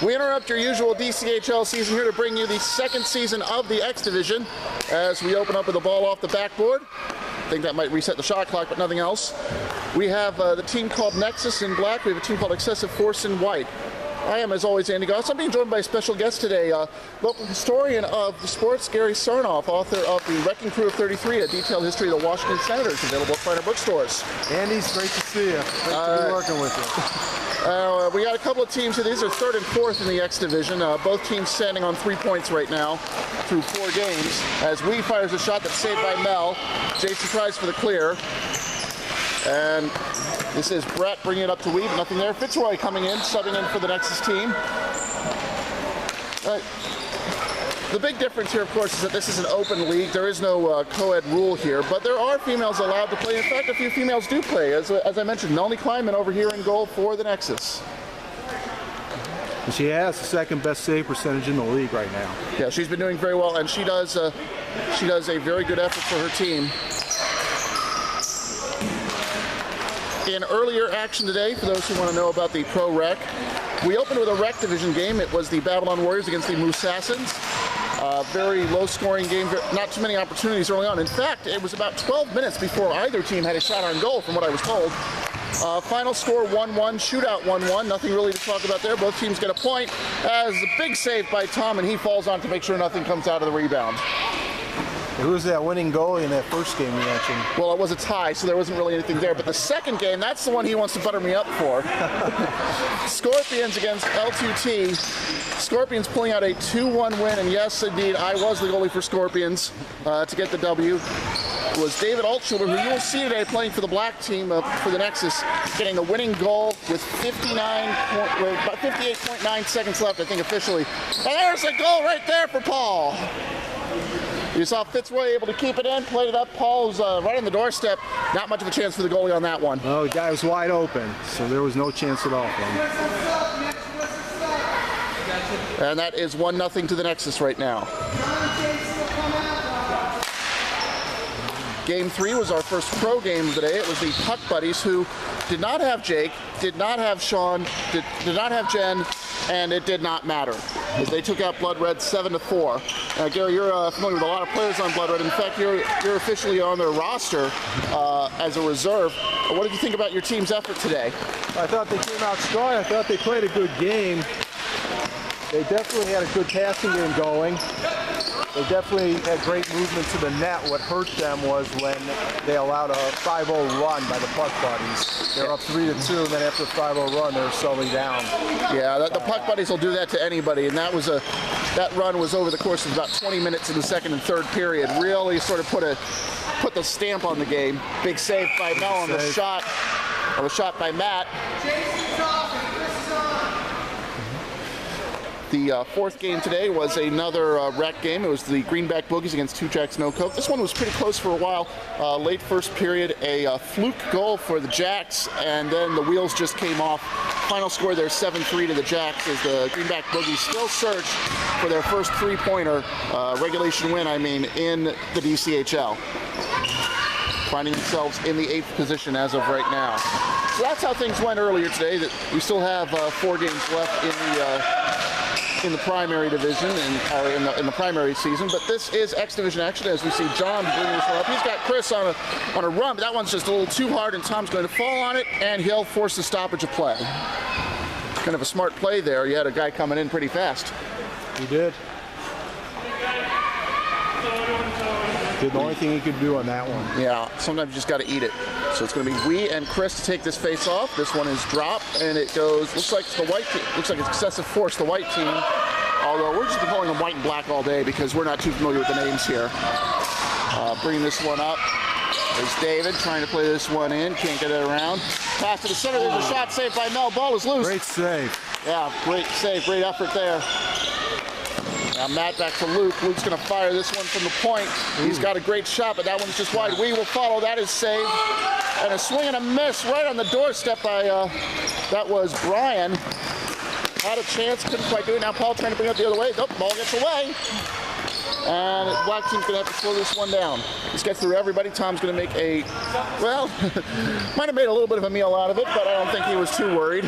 We interrupt your usual DCHL season here to bring you the second season of the X Division as we open up with a ball off the backboard. I think that might reset the shot clock, but nothing else. We have the team called NeXus in black. We have a team called Xcessive Force in white. I am, as always, Andy Goss. I'm being joined by a special guest today, local historian of the sports, Gary Sarnoff, author of The Wrecking Crew of 33, a detailed history of the Washington Senators, available at finer bookstores. Andy, it's great to see you. Great to be working with you. We got a couple of teams here. These are third and fourth in the X Division. Both teams standing on 3 points right now through 4 games. As Wee fires a shot that's saved by Mel. Jason tries for the clear. And this is Brett bringing it up to Wee, but nothing there. Fitzroy coming in, subbing in for the NeXus team. The big difference here, of course, is that this is an open league. There is no co-ed rule here, but there are females allowed to play. In fact, a few females do play. As I mentioned, Melanie Kleinman over here in goal for the NeXus. And she has the second best save percentage in the league right now. Yeah, she's been doing very well, and she does a very good effort for her team. In earlier action today, for those who want to know about the Pro Rec, we opened with a Rec Division game. It was the Babylon Warriors against the Moossassins. Very low-scoring game, not too many opportunities early on. In fact, it was about 12 minutes before either team had a shot on goal, from what I was told. Final score 1-1, shootout 1-1. Nothing really to talk about there. Both teams get a point. As a big save by Tom, and he falls on to make sure nothing comes out of the rebound. Who was that winning goalie in that first game you mentioned? Well, it was a tie, so there wasn't really anything there. But the second game, that's the one he wants to butter me up for. Scorpions against L2T. Scorpions pulling out a 2-1 win, and yes, indeed, I was the goalie for Scorpions to get the W. It was David Altschuler, who you will see today playing for the black team for the NeXus, getting the winning goal with 58.9 seconds left, I think, officially. And there's a goal right there for Paul. You saw Fitzroy able to keep it in, played it up. Paul's right on the doorstep. Not much of a chance for the goalie on that one. No, the guy was wide open, so there was no chance at all for him. And that is 1-0 to the NeXus right now. Game 3 was our first pro game of the day. It was the Puck Buddies, who did not have Jake, did not have Sean, did not have Jen, and it did not matter, as they took out Blood Red 7-4. Gary, you're familiar with a lot of players on Blood Red. In fact, you're officially on their roster as a reserve. What did you think about your team's effort today? I thought they came out strong. I thought they played a good game. They definitely had a good passing game going. They definitely had great movement to the net. What hurt them was when they allowed a 5-0 run by the Puck Buddies. They were up 3-2, and then after the 5-0 run, they were slowly down. Yeah, the Puck Buddies will do that to anybody, and that run was over the course of about 20 minutes in the second and third period. Really sort of put the stamp on the game. Big save by Mel on the shot. On the shot by Matt. The fourth game today was another rec game. It was the Greenback Boogies against Two Jacks No Coke. This one was pretty close for a while. Late first period, a fluke goal for the Jacks, and then the wheels just came off. Final score there, 7-3 to the Jacks, as the Greenback Boogies still search for their first 3-pointer, regulation win, in the DCHL. Finding themselves in the 8th position as of right now. So that's how things went earlier today. That we still have 4 games left in the primary division or in the primary season, but this is X Division action as we see John bringing this one up. He's got Chris on a run, but that one's just a little too hard, and Tom's going to fall on it, and he'll force the stoppage of play. Kind of a smart play there. You had a guy coming in pretty fast. He did. Did the only thing he could do on that one. Yeah, sometimes you just got to eat it. So it's going to be Wee and Chris to take this face off. This one is dropped, and it goes. Looks like it's the white team. Looks like it's Xcessive Force, the white team. Although we're just calling them white and black all day because we're not too familiar with the names here. Bringing this one up. There's David trying to play this one in. Can't get it around. Pass to the center. There's a shot saved by Mel. Ball is loose. Great save. Yeah, great save. Great effort there. Now Matt back to Luke. Luke's going to fire this one from the point. He's got a great shot, but that one's just wide. We will follow. That is saved. And a swing and a miss right on the doorstep by, that was Brian. Had a chance, couldn't quite do it. Now Paul trying to bring it the other way. Nope, ball gets away. And the black team's going to have to slow this one down. This gets through everybody. Tom's going to make a, well, might have made a little bit of a meal out of it, but I don't think he was too worried.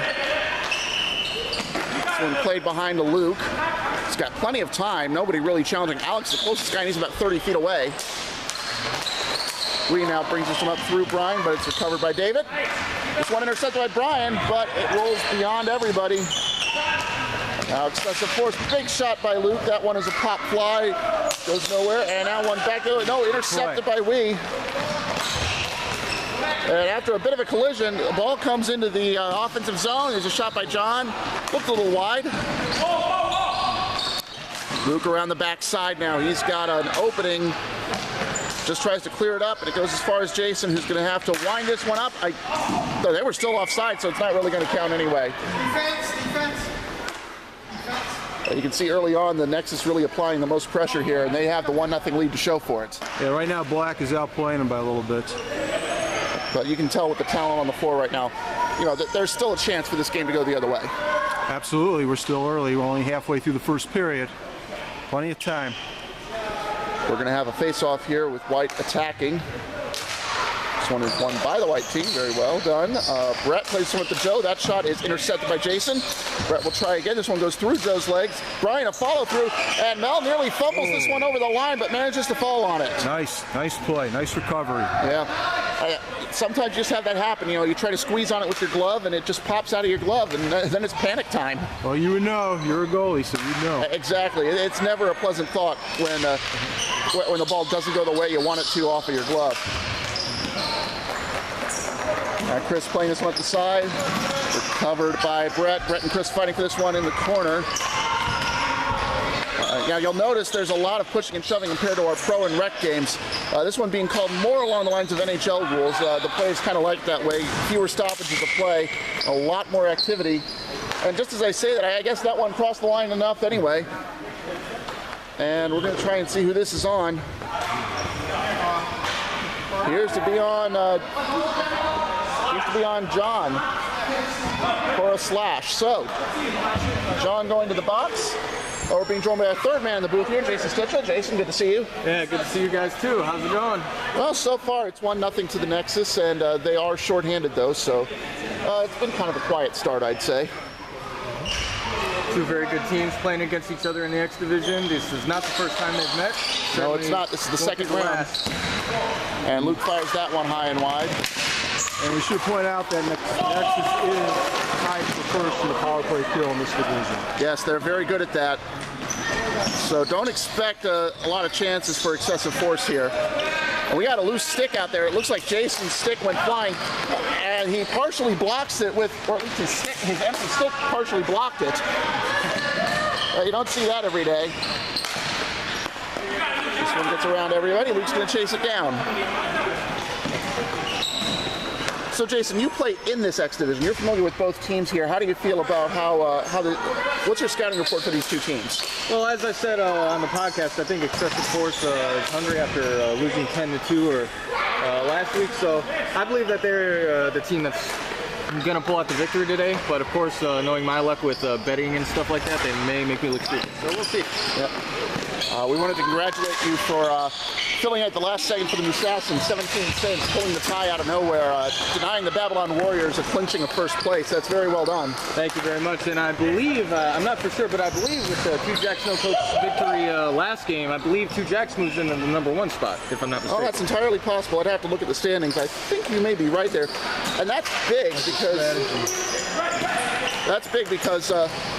This one played behind to Luke. He's got plenty of time. Nobody really challenging Alex, the closest guy, and he's about 30 feet away. Lee now brings this one up through Brian, but it's recovered by David. This one intercepted by Brian, but it rolls beyond everybody. Now Xcessive Force, big shot by Luke. That one is a pop fly, goes nowhere, and now one back, no, intercepted by Wee. And after a bit of a collision, the ball comes into the offensive zone. There's a shot by John, looked a little wide. Luke around the backside now, he's got an opening. Just tries to clear it up, and it goes as far as Jason, who's going to have to wind this one up. No, they were still offside, so it's not really going to count anyway. Defense. You can see early on the NeXus really applying the most pressure here, and they have the 1-0 lead to show for it. Yeah, right now Black is outplaying them by a little bit. But you can tell with the talent on the floor right now, you know, there's still a chance for this game to go the other way. Absolutely, we're still early. We're only halfway through the first period. Plenty of time. We're going to have a face-off here with White attacking. This one is won by the White team. Very well done. Brett plays one with the Joe. That shot is intercepted by Jason. Brett will try again. This one goes through Joe's legs. Brian, a follow-through, and Mel nearly fumbles this one over the line, but manages to fall on it. Nice play. Nice recovery. Yeah. Sometimes you just have that happen. You know, you try to squeeze on it with your glove, and it just pops out of your glove, and then it's panic time. Well, you would know. You're a goalie, so you'd know. Exactly. It's never a pleasant thought when the ball doesn't go the way you want it to off of your glove. Chris playing this one at the side. Recovered by Brett. Brett and Chris fighting for this one in the corner. Now you'll notice there's a lot of pushing and shoving compared to our pro and rec games. This one being called more along the lines of NHL rules. The play is kind of like that way. Fewer stoppages of play, a lot more activity. And just as I say that, I guess that one crossed the line enough anyway. And we're going to try and see who this is on. Appears to be on John for a slash. So, John going to the box. We're being joined by a third man in the booth here, Jason Stitchell. Jason, good to see you. Yeah, good to see you guys too. How's it going? Well, so far it's 1-0 to the NeXus, and they are shorthanded though, so it's been kind of a quiet start, I'd say. Two very good teams playing against each other in the X division. This is not the first time they've met. No, it's not. This is the second round. And Luke fires that one high and wide. And we should point out that NeXus is tied for first in the power play kill in this division. Yes, they're very good at that. So don't expect a lot of chances for Xcessive Force here. And we got a loose stick out there. It looks like Jason's stick went flying, and he partially blocks it with, or at least his empty stick partially blocked it. You don't see that every day. This one gets around everybody. Luke's going to chase it down. So Jason, you play in this X division. You're familiar with both teams here. How do you feel about what's your scouting report for these two teams? Well, as I said on the podcast, I think Xcessive Force is hungry after losing 10-2 last week. So I believe that they're the team that's going to pull out the victory today. But of course, knowing my luck with betting and stuff like that, they may make me look stupid. So we'll see. Yep. We wanted to congratulate you for filling out the last second for the Assassins, 17 saves, pulling the tie out of nowhere, denying the Babylon Warriors a clinching of first place. That's very well done. Thank you very much. And I believe, I'm not for sure, but I believe with the Two Jacks No Coach victory last game, I believe Two Jacks moves into the #1 spot, if I'm not mistaken. Oh, that's entirely possible. I'd have to look at the standings. I think you may be right there. And that's big because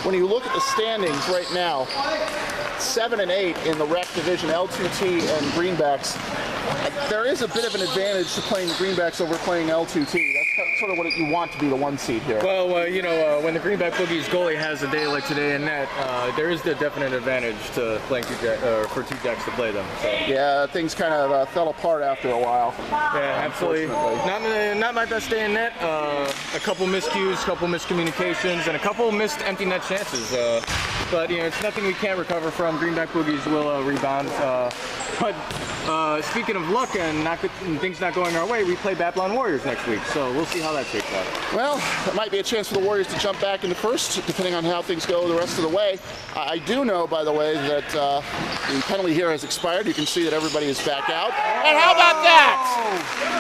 when you look at the standings right now, 7 and 8 in the rec division, L2T and Greenbacks. There is a bit of an advantage to playing the Greenbacks over playing L2T. That's sort of what you want to be the 1 seed here. Well, you know, when the Greenback Boogies goalie has a day like today in net, there is the definite advantage to playing for Two Jacks to play them. So. Yeah, things kind of fell apart after a while. Yeah, absolutely. Not my best day in net. A couple miscues, a couple miscommunications, and a couple missed empty net chances. But you know, it's nothing we can't recover from. Greenback Boogies will rebound. But speaking of luck and things not going our way, we play Babylon Warriors next week, so we'll see how that shakes out. Well, it might be a chance for the Warriors to jump back into first, depending on how things go the rest of the way. I do know, by the way, that the penalty here has expired. You can see that everybody is back out. And how about that?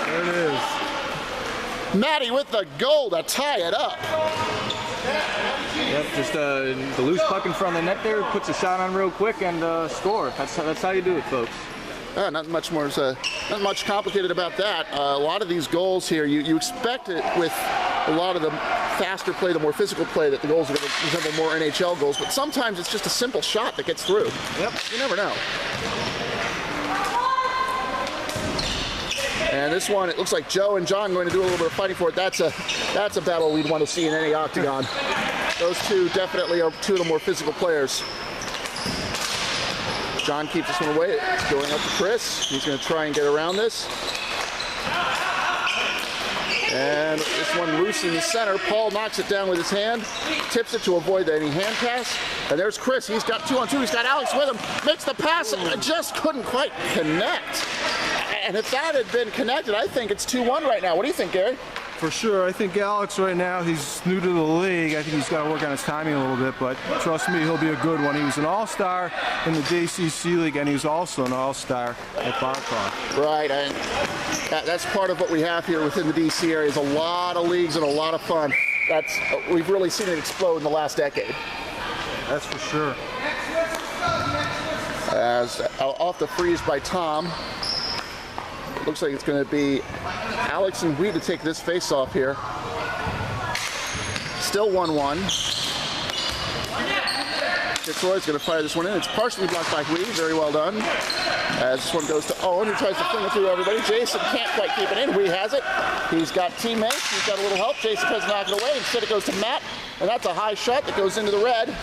There it is. Maddie with the goal to tie it up. Yep, just the loose puck in front of the net there, puts a shot on real quick and score. That's how you do it, folks. Not much more, not much complicated about that. A lot of these goals here, you expect it with a lot of the faster play, the more physical play, that the goals are going to resemble more NHL goals, but sometimes it's just a simple shot that gets through. Yep. You never know. And this one, it looks like Joe and John going to do a little bit of fighting for it. That's a battle we'd want to see in any octagon. Those two definitely are two of the more physical players. John keeps this one away. It's going up to Chris. He's going to try and get around this. And this one loose in the center. Paul knocks it down with his hand, tips it to avoid any hand pass. And there's Chris. He's got 2-on-2. He's got Alex with him. Makes the pass and just couldn't quite connect. And if that had been connected, I think it's 2-1 right now. What do you think, Gary? For sure. I think Alex right now, he's new to the league. I think he's got to work on his timing a little bit, but trust me, he'll be a good one. He was an all-star in the DCC league, and he was also an all-star at Barcroft. Right, and that's part of what we have here within the DC area is a lot of leagues and a lot of fun. We've really seen it explode in the last decade. That's for sure. As off the freeze by Tom. Looks like it's going to be Alex and Wee to take this face-off here. Still 1-1. Fitzroy's going to fire this one in. It's partially blocked by Wee. Very well done. As this one goes to Owen, who tries to fling it through everybody. Jason can't quite keep it in. Wee has it. He's got teammates. He's got a little help. Jason tries to knock it away. Instead it goes to Matt, and that's a high shot that goes into the red.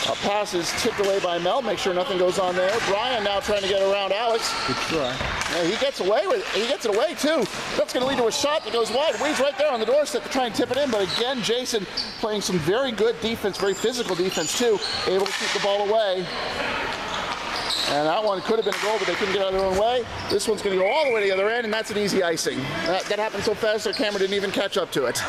A pass is tipped away by Mel. Make sure nothing goes on there. Brian now trying to get around Alex. Good try. Yeah, he gets away with it. He gets it away too. That's going to lead to a shot that goes wide. Wee's right there on the doorstep to try and tip it in. But again, Jason playing some very good defense, very physical defense too, able to keep the ball away. And that one could have been a goal, but they couldn't get out of their own way. This one's going to go all the way to the other end, and that's an easy icing. That happened so fast, their camera didn't even catch up to it.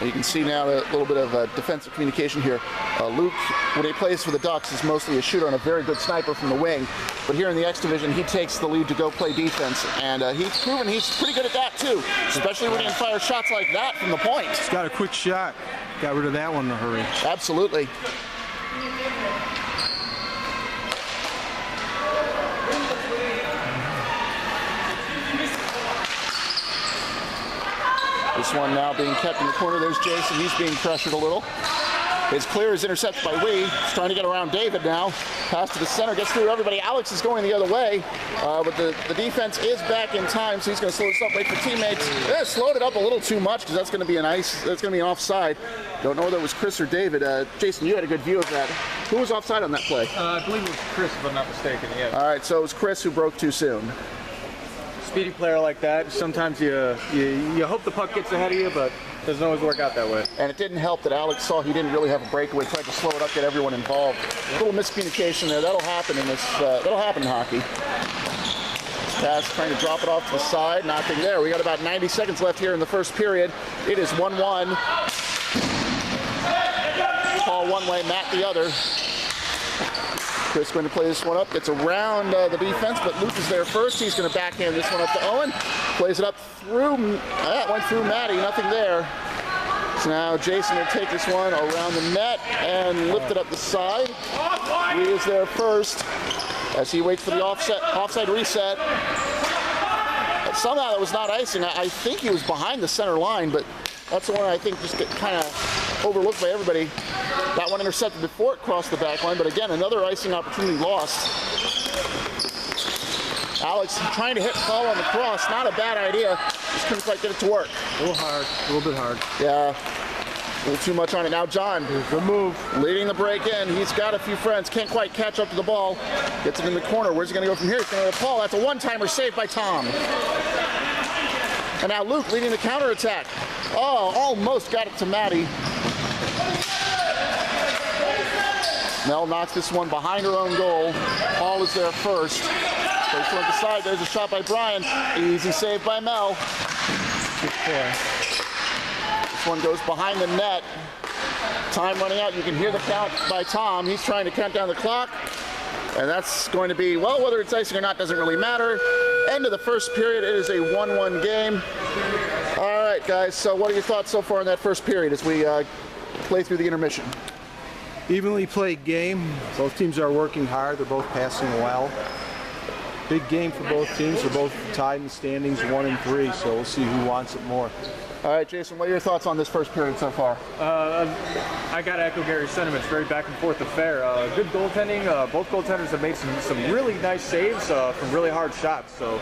You can see now a little bit of defensive communication here. Luke, when he plays for the Ducks, is mostly a shooter and a very good sniper from the wing. But here in the X Division, he takes the lead to go play defense. And he's proven he's pretty good at that too, especially when he can fire shots like that from the point. He's got a quick shot. Got rid of that one in a hurry. Absolutely. This one now being kept in the corner. There's Jason. He's being pressured a little. It's clear is intercepted by Wee. He's trying to get around David now. Pass to the center, gets through everybody. Alex is going the other way, but the defense is back in time, so he's going to slow this up, wait for teammates. They slowed it up a little too much because that's going to be that's going to be an offside. Don't know whether it was Chris or David. Jason, you had a good view of that. Who was offside on that play? I believe it was Chris, if I'm not mistaken. Yeah. All right, so it was Chris who broke too soon. Speedy player like that, sometimes you hope the puck gets ahead of you, but it doesn't always work out that way. And it didn't help that Alex saw he didn't really have a breakaway, tried to slow it up, get everyone involved. A little miscommunication there. That'll happen in this. That'll happen in hockey. Pass trying to drop it off to the side. Nothing there. We got about 90 seconds left here in the first period. It is 1-1. Paul one way, Matt the other. Chris going to play this one up, gets around the defense, but Luke is there first. He's going to backhand this one up to Owen. Plays it up through, that went through Matty, nothing there. So now Jason will take this one around the net and lift it up the side. He is there first as he waits for the offside reset. But somehow that was not icing. I think he was behind the center line, but that's the one I think just get kind of overlooked by everybody. That one intercepted before it crossed the back line, but again, another icing opportunity lost. Alex trying to hit Paul on the cross, not a bad idea. Just couldn't quite get it to work. A little hard, a little bit hard. Yeah, a little too much on it. Now John, good move. Leading the break in. He's got a few friends, can't quite catch up to the ball. Gets it in the corner. Where's he gonna go from here? He's gonna go to Paul. That's a one-timer saved by Tom. And now Luke leading the counterattack. Oh, almost got it to Matty. Mel knocks this one behind her own goal. Paul is there first. Takes one to the side. There's a shot by Brian. Easy save by Mel. Good play. This one goes behind the net. Time running out. You can hear the count by Tom. He's trying to count down the clock. And that's going to be, well, whether it's icing or not doesn't really matter. End of the first period. It is a 1-1 game. All right, guys, so what are your thoughts so far in that first period as we play through the intermission? Evenly played game. Both teams are working hard. They're both passing well. Big game for both teams. They're both tied in the standings 1 and 3, so we'll see who wants it more. All right, Jason, what are your thoughts on this first period so far? I got to echo Gary's sentiments. Very back and forth affair. Good goaltending. Both goaltenders have made some really nice saves from really hard shots. So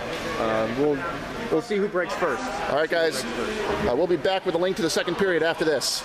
we'll see who breaks first. All right, guys, we'll be back with a link to the second period after this.